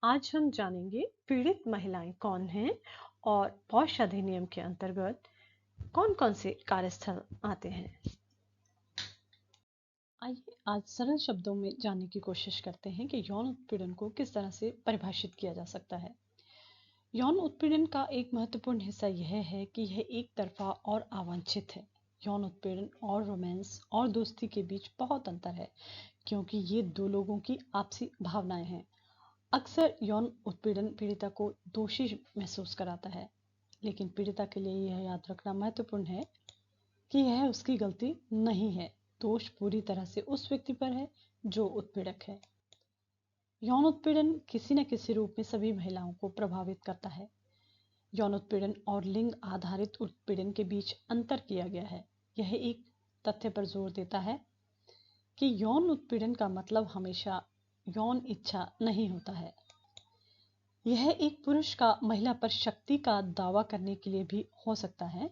आज हम जानेंगे पीड़ित महिलाएं कौन हैं और पॉश अधिनियम के अंतर्गत कौन-कौन से कार्यस्थल आते हैं। आइए आज सरल शब्दों में जानने की कोशिश करते हैं कि यौन उत्पीड़न को किस तरह से परिभाषित किया जा सकता है। यौन उत्पीड़न का एक महत्वपूर्ण हिस्सा यह है कि यह एक तरफा और अवांछित है। यौन उत्पीड़न और रोमांस और दोस्ती के बीच बहुत अंतर है, क्योंकि ये दो लोगों की आपसी भावनाएं हैं। अक्सर यौन उत्पीड़न पीड़िता को दोषी महसूस कराता है, लेकिन पीड़िता के लिए यह याद रखना महत्वपूर्ण है कि यह उसकी गलती नहीं है। दोष पूरी तरह से उस व्यक्ति पर है जो उत्पीड़क है। यौन उत्पीड़न किसी न किसी रूप में सभी महिलाओं को प्रभावित करता है। यौन उत्पीड़न और लिंग आधारित उत्पीड़न के बीच अंतर किया गया है। यह एक तथ्य पर जोर देता है कि यौन उत्पीड़न का मतलब हमेशा यौन इच्छा नहीं होता है। यह एक पुरुष का महिला पर शक्ति का दावा करने के लिए भी हो सकता है।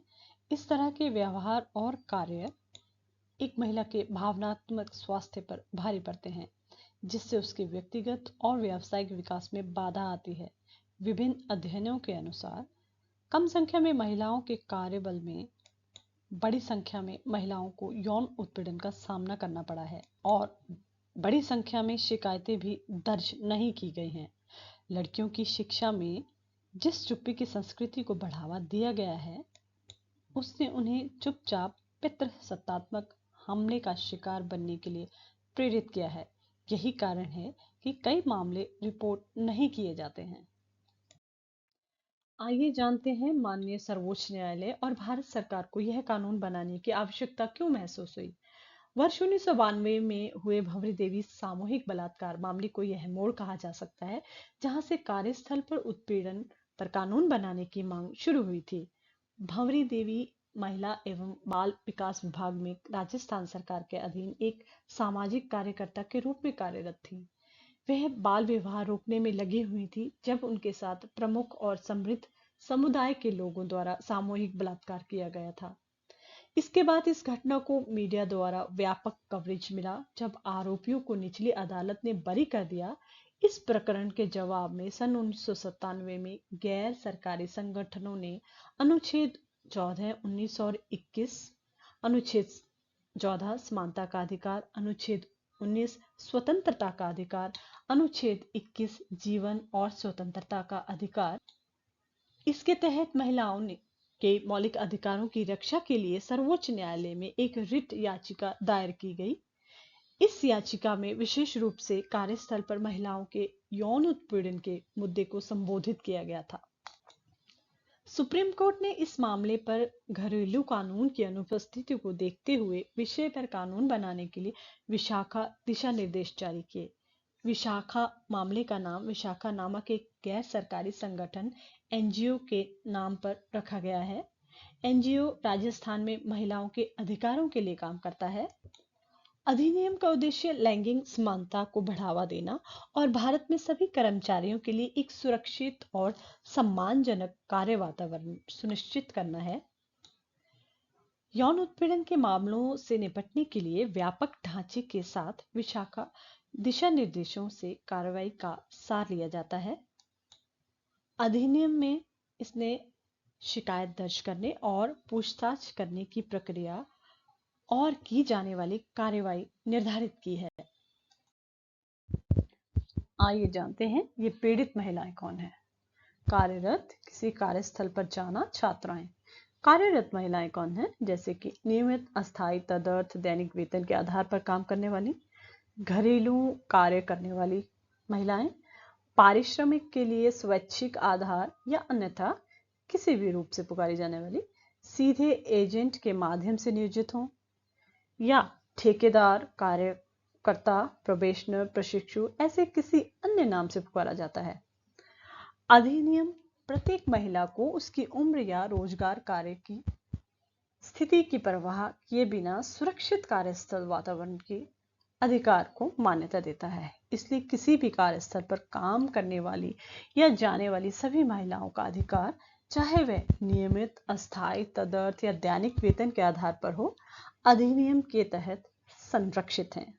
इस तरह के व्यवहार और कार्य एक महिला के भावनात्मक स्वास्थ्य पर भारी पड़ते हैं, जिससे उसके व्यक्तिगत और व्यावसायिक विकास में बाधा आती है। विभिन्न अध्ययनों के अनुसार कम संख्या में महिलाओं के कार्यबल में बड़ी संख्या में महिलाओं को यौन उत्पीड़न का सामना करना पड़ा है और बड़ी संख्या में शिकायतें भी दर्ज नहीं की गई हैं। लड़कियों की शिक्षा में जिस चुप्पी की संस्कृति को बढ़ावा दिया गया है, उसने उन्हें चुपचाप पितृसत्तात्मक हमले का शिकार बनने के लिए प्रेरित किया है। यही कारण है कि कई मामले रिपोर्ट नहीं किए जाते हैं। आइए जानते हैं माननीय सर्वोच्च न्यायालय और भारत सरकार को यह कानून बनाने की आवश्यकता क्यों महसूस हुई। वर्ष 1992 में हुए भंवरी देवी सामूहिक बलात्कार मामले को यह मोड़ कहा जा सकता है, जहां से कार्यस्थल पर उत्पीड़न पर कानून बनाने की मांग शुरू हुई थी। भंवरी देवी महिला एवं बाल विकास विभाग में राजस्थान सरकार के अधीन एक सामाजिक कार्यकर्ता के रूप में कार्यरत थी। वह बाल विवाह रोकने में लगी हुई थी, जब उनके साथ प्रमुख और समृद्ध समुदाय के लोगों द्वारा सामूहिक बलात्कार किया गया था। इसके बाद इस घटना को मीडिया द्वारा व्यापक कवरेज मिला। जब आरोपियों को निचली अदालत ने बरी कर दिया, इस प्रकरण के जवाब में सन 1997 में गैर सरकारी संगठनों ने अनुच्छेद 14, 19 और 21, अनुच्छेद 14 समानता का अधिकार, अनुच्छेद 19 स्वतंत्रता का अधिकार, अनुच्छेद 21 जीवन और स्वतंत्रता का अधिकार, इसके तहत महिलाओं ने के मौलिक अधिकारों की रक्षा के लिए सर्वोच्च न्यायालय में एक रिट याचिका दायर की गई। इस याचिका में विशेष रूप से कार्यस्थल पर महिलाओं के यौन उत्पीड़न के मुद्दे को संबोधित किया गया था। सुप्रीम कोर्ट ने इस मामले पर घरेलू कानून की अनुपस्थिति को देखते हुए विषय पर कानून बनाने के लिए विशाखा दिशा निर्देश जारी किए। विशाखा मामले का नाम विशाखा नामक एक गैर सरकारी संगठन एनजीओ के नाम पर रखा गया है। एनजीओ राजस्थान में महिलाओं के अधिकारों के लिए काम करता है। अधिनियम का उद्देश्य लैंगिक समानता को बढ़ावा देना और भारत में सभी कर्मचारियों के लिए एक सुरक्षित और सम्मानजनक कार्य वातावरण सुनिश्चित करना है। यौन उत्पीड़न के मामलों से निपटने के लिए व्यापक ढांचे के साथ विशाखा दिशा निर्देशों से कार्रवाई का सार लिया जाता है। अधिनियम में इसने शिकायत दर्ज करने और पूछताछ करने की प्रक्रिया और की जाने वाली कार्यवाही निर्धारित की है। आइए जानते हैं ये पीड़ित महिलाएं कौन हैं। कार्यरत किसी कार्यस्थल पर जाना छात्राएं। कार्यरत महिलाएं कौन हैं, जैसे कि नियमित अस्थायी तदर्थ दैनिक वेतन के आधार पर काम करने वाली, घरेलू कार्य करने वाली महिलाएं, पारिश्रमिक के लिए स्वैच्छिक आधार या अन्यथा किसी भी रूप से पुकारी जाने वाली, सीधे एजेंट के माध्यम से नियोजित हों या ठेकेदार, कार्यकर्ता, प्रोबेशनर, प्रशिक्षु, ऐसे किसी अन्य नाम से पुकारा जाता है। अधिनियम प्रत्येक महिला को उसकी उम्र या रोजगार कार्य की स्थिति की परवाह किए बिना सुरक्षित कार्यस्थल वातावरण के अधिकार को मान्यता देता है। इसलिए किसी भी कार्यस्थल पर काम करने वाली या जाने वाली सभी महिलाओं का अधिकार, चाहे वह नियमित, अस्थायी, तदर्थ या दैनिक वेतन के आधार पर हो, अधिनियम के तहत संरक्षित हैं।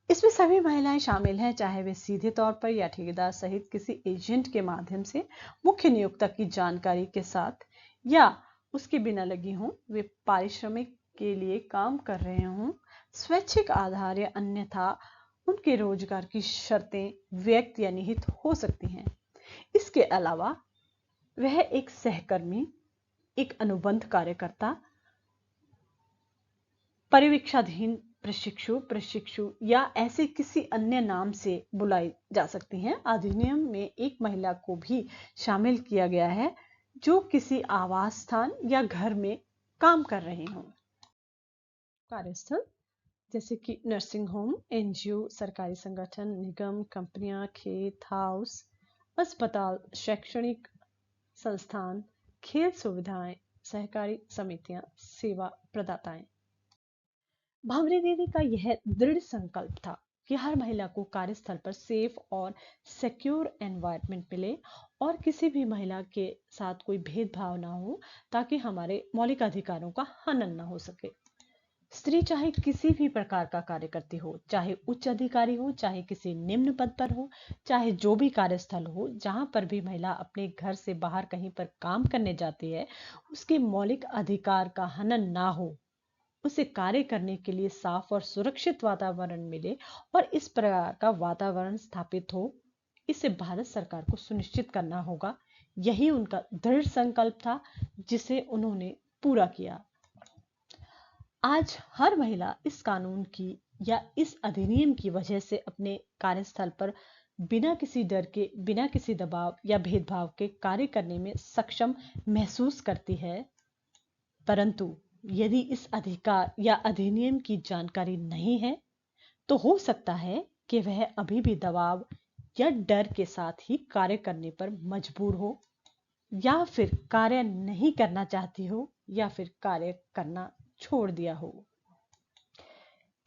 इसमें सभी महिलाएं शामिल हैं, चाहे वे सीधे तौर पर या ठेकेदार सहित किसी एजेंट के माध्यम से मुख्य नियोक्ता की जानकारी के साथ या उसके बिना लगी हों, वे पारिश्रमिक के लिए काम कर रहे हों, स्वैच्छिक आधार या अन्यथा उनके रोजगार की शर्तें व्यक्त या निहित हो सकती हैं। इसके अलावा वह एक सहकर्मी, एक अनुबंध कार्यकर्ता, परिवीक्षाधीन प्रशिक्षु या ऐसे किसी अन्य नाम से बुलाई जा सकती हैं। अधिनियम में एक महिला को भी शामिल किया गया है जो किसी आवास स्थान या घर में काम कर रहे हों। कार्यस्थल जैसे कि नर्सिंग होम, एनजीओ, सरकारी संगठन, निगम, कंपनियां, खेत, हाउस, अस्पताल, शैक्षणिक संस्थान, खेल सुविधाएं, सहकारी समितियां, सेवा प्रदाताएं। भावरी दीदी का यह दृढ़ संकल्प था कि हर महिला को कार्यस्थल पर सेफ और सिक्योर एनवायरनमेंट मिले और किसी भी महिला के साथ कोई भेदभाव ना हो, ताकि हमारे मौलिक अधिकारों का हनन ना हो सके। स्त्री चाहे किसी भी प्रकार का कार्य करती हो, चाहे उच्च अधिकारी हो, चाहे किसी निम्न पद पर हो, चाहे जो भी कार्यस्थल हो, जहां पर भी महिला अपने घर से बाहर कहीं पर काम करने जाती है, उसके मौलिक अधिकार का हनन ना हो, उसे कार्य करने के लिए साफ और सुरक्षित वातावरण मिले और इस प्रकार का वातावरण स्थापित हो, इसे भारत सरकार को सुनिश्चित करना होगा। यही उनका दृढ़ संकल्प था, जिसे उन्होंने पूरा किया। आज हर महिला इस कानून की या इस अधिनियम की वजह से अपने कार्यस्थल पर बिना किसी डर के, बिना किसी दबाव या भेदभाव के कार्य करने में सक्षम महसूस करती है। परंतु यदि इस अधिकार या अधिनियम की जानकारी नहीं है, तो हो सकता है कि वह अभी भी दबाव या डर के साथ ही कार्य करने पर मजबूर हो, या फिर कार्य नहीं करना चाहती हो, या फिर कार्य करना छोड़ दिया हो।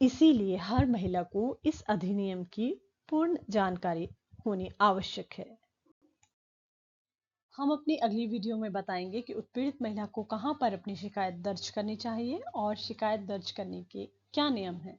इसीलिए हर महिला को इस अधिनियम की पूर्ण जानकारी होनी आवश्यक है। हम अपनी अगली वीडियो में बताएंगे कि उत्पीड़ित महिला को कहां पर अपनी शिकायत दर्ज करनी चाहिए और शिकायत दर्ज करने के क्या नियम हैं।